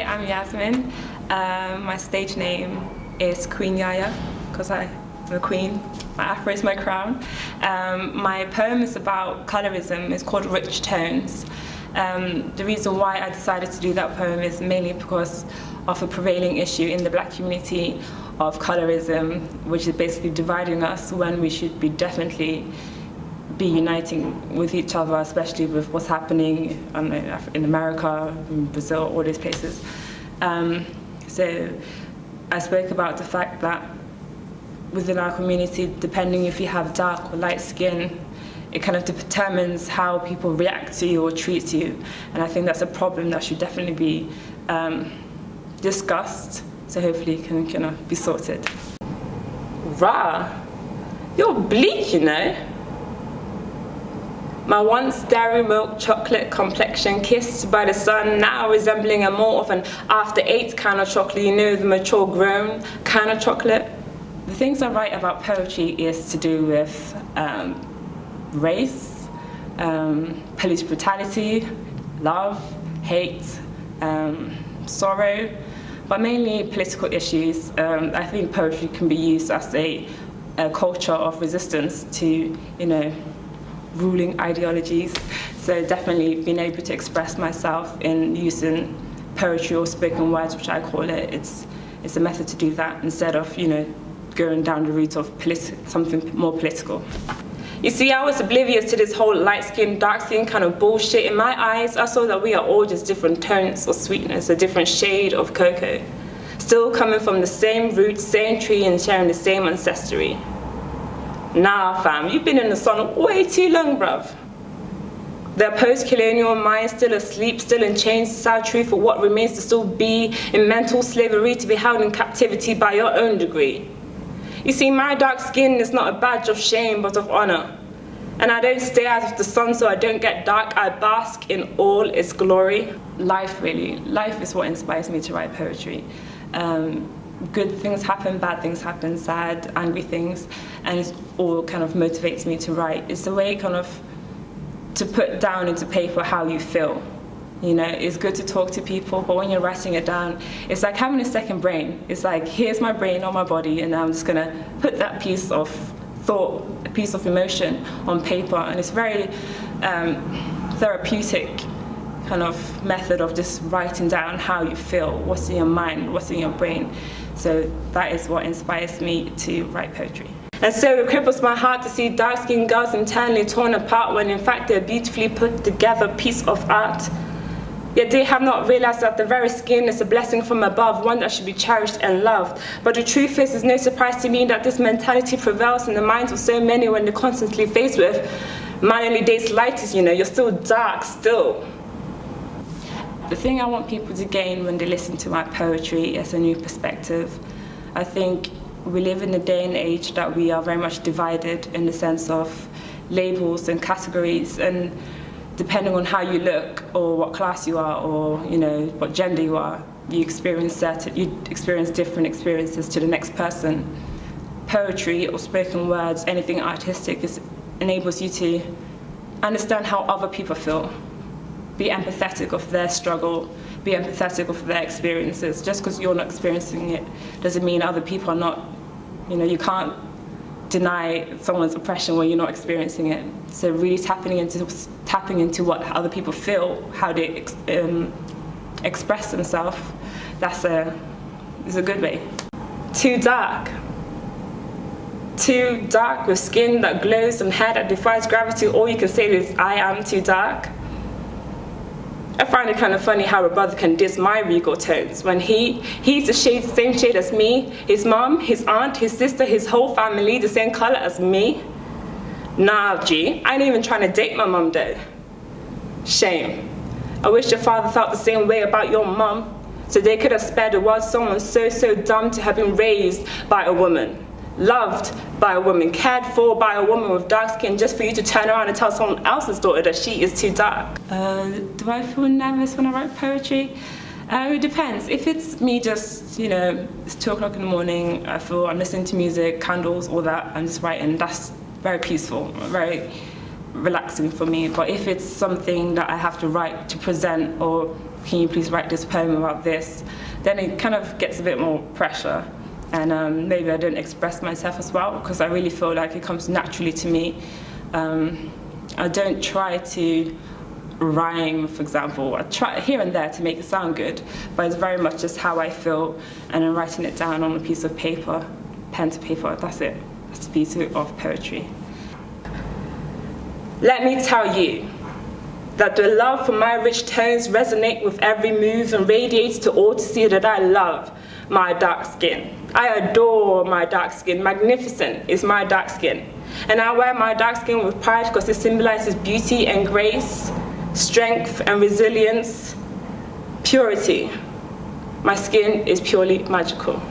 I'm Yasmin. My stage name is Queen Yaya because I'm a queen. My afro is my crown. My poem is about colorism. It's called Rich Tones. The reason why I decided to do that poem is mainly because of a prevailing issue in the black community of colorism, which is basically dividing us when we should be definitely be uniting with each other, especially with what's happening in America, in Brazil, all these places. So I spoke about the fact that within our community, depending if you have dark or light skin, it kind of determines how people react to you or treat you. And I think that's a problem that should definitely be discussed, so hopefully it can be sorted. Rah, you're bleak, you know. My once dairy milk chocolate complexion kissed by the sun, now resembling a more of an after 8 kind of chocolate, you know, the mature grown kind of chocolate. The things I write about poetry is to do with race, police brutality, love, hate, sorrow, but mainly political issues. I think poetry can be used as a culture of resistance to, ruling ideologies. So definitely being able to express myself in using poetry or spoken words, which I call it, it's a method to do that instead of, going down the route of something more political. You see, I was oblivious to this whole light skin, dark skin kind of bullshit. In my eyes, I saw that we are all just different tones of sweetness, a different shade of cocoa, still coming from the same root, same tree, and sharing the same ancestry. Nah, fam, you've been in the sun way too long, bruv. The post-colonial mind still asleep, still in chains, sad truth for what remains to still be in mental slavery, to be held in captivity by your own degree. You see, my dark skin is not a badge of shame, but of honor. And I don't stay out of the sun so I don't get dark. I bask in all its glory. Life, really. Life is what inspires me to write poetry. Good things happen, bad things happen, sad, angry things, and it all kind of motivates me to write. It's a way kind of to put down into paper how you feel. It's good to talk to people, but when you're writing it down, it's like having a second brain. It's like, here's my brain on my body, and I'm just gonna put that piece of thought, a piece of emotion on paper, and it's very therapeutic kind of method of just writing down how you feel, what's in your mind, what's in your brain. So that is what inspires me to write poetry. And so it cripples my heart to see dark-skinned girls internally torn apart when in fact they're a beautifully put together piece of art. Yet they have not realized that the very skin is a blessing from above, one that should be cherished and loved. But the truth is, it's no surprise to me that this mentality prevails in the minds of so many when they're constantly faced with man only dates lightest, you're still dark, still. The thing I want people to gain when they listen to my poetry is a new perspective. I think we live in a day and age that we are very much divided in the sense of labels and categories, and depending on how you look or what class you are or what gender you are, you experience different experiences to the next person. Poetry or spoken words, anything artistic, enables you to understand how other people feel. Be empathetic of their struggle, be empathetic of their experiences. Just because you're not experiencing it doesn't mean other people are not. You can't deny someone's oppression when you're not experiencing it. So really tapping into what other people feel, how they express themselves, is a good way. Too dark with skin that glows and hair that defies gravity. All you can say is, I am too dark. I find it kind of funny how a brother can diss my regal tones when he's the same shade as me, his mom, his aunt, his sister, his whole family, the same color as me. Nah, G, I ain't even trying to date my mom though. Shame. I wish your father felt the same way about your mom, so they could have spared the world someone so dumb to have been raised by a woman, loved by a woman, cared for by a woman with dark skin, just for you to turn around and tell someone else's daughter that she is too dark. Do I feel nervous when I write poetry? It depends. If it's me just, it's 2 o'clock in the morning, I'm listening to music, candles, all that, I'm just writing, that's very peaceful, very relaxing for me. But if it's something that I have to write to present, or can you please write this poem about this, then it kind of gets a bit more pressure. And maybe I don't express myself as well, because I really feel like it comes naturally to me. I don't try to rhyme, for example. I try here and there to make it sound good, but it's very much just how I feel, and I'm writing it down on a piece of paper, pen to paper, that's it. That's the beauty of poetry. Let me tell you that the love for my rich tones resonate with every move and radiates to all to see that I love my dark skin. I adore my dark skin. Magnificent is my dark skin. And I wear my dark skin with pride because it symbolizes beauty and grace, strength and resilience, purity. My skin is purely magical.